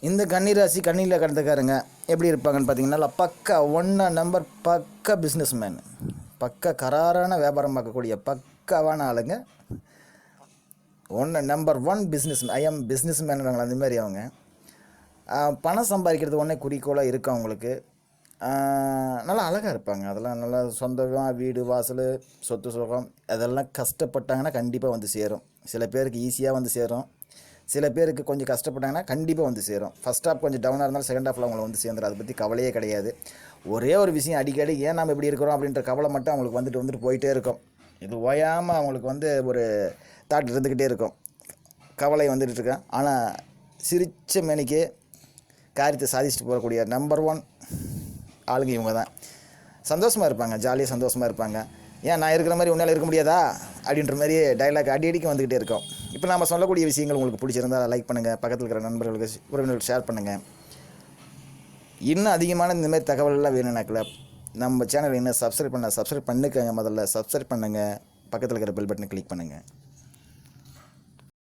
இந்த கன்னிராசி கண்ணியில் கடந்துக்காருங்க எப்படி இருப்பாங்கன்னு பார்த்தீங்கன்னா பக்கா ஒன்றா நம்பர் பக்கா பிஸ்னஸ் மேன், பக்கா கராரான வியாபாரம் பார்க்கக்கூடிய பக்காவான ஆளுங்க. Number 1 business man. I am business man அந்த மாதிரி அவங்க பணம் சம்பாதிக்கிறது ஒன்றே குறிக்கோளாக இருக்கும் அவங்களுக்கு. நல்லா அழகாக இருப்பாங்க. அதெல்லாம் நல்லா சொந்தமாக வீடு வாசல் சொத்து சுகம் அதெல்லாம் கஷ்டப்பட்டாங்கன்னா கண்டிப்பாக வந்து சேரும். சில பேருக்கு ஈஸியாக வந்து சேரும், சில பேருக்கு கொஞ்சம் கஷ்டப்பட்டாங்கன்னா கண்டிப்பாக வந்து சேரும். ஃபஸ்ட் ஹாஃப் கொஞ்சம் டவுனாக இருந்தாலும் செகண்ட் ஹாஃபில் அவங்களை வந்து சேர்ந்துடும். அதை பற்றி கவலையே கிடையாது. ஒரே ஒரு விஷயம் அடிக்கடி ஏன் நம்ம இப்படி இருக்கிறோம் அப்படின்ற கவலை மட்டும் அவங்களுக்கு வந்துட்டு போயிட்டே இருக்கும். இது ஓயாமல் அவங்களுக்கு வந்து ஒரு தாட் இருந்துக்கிட்டே இருக்கும், கவலை வந்துட்டு இருக்கேன். ஆனால் சிரித்த மேனிக்கு காரியத்தை சாதிச்சுட்டு போகக்கூடிய நம்பர் 1 ஆளுங்க இவங்க தான். சந்தோஷமாக இருப்பாங்க, ஜாலியாக சந்தோஷமாக இருப்பாங்க. ஏன் நான் இருக்கிற மாதிரி உன்னால் இருக்க முடியாதா அப்படின்ற மாதிரி டைலாக் அடிக்கடிக்கு வந்துக்கிட்டே இருக்கும். இப்போ நம்ம சொல்லக்கூடிய விஷயங்கள் உங்களுக்கு பிடிச்சிருந்தால் லைக் பண்ணுங்கள், பக்கத்தில் இருக்கிற நண்பர்களுக்கு உறவினர்களுக்கு ஷேர் பண்ணுங்கள். இன்னும் அதிகமான இந்தமாதிரி தகவலெல்லாம் வேணும்னாக்கில் நம்ம சேனல் இன்னும் சப்ஸ்கிரைப் பண்ணுக்கங்க. முதல்ல சப்ஸ்கிரைப் பண்ணுங்கள், பக்கத்தில் இருக்கிற பெல் பட்டனை கிளிக் பண்ணுங்கள்.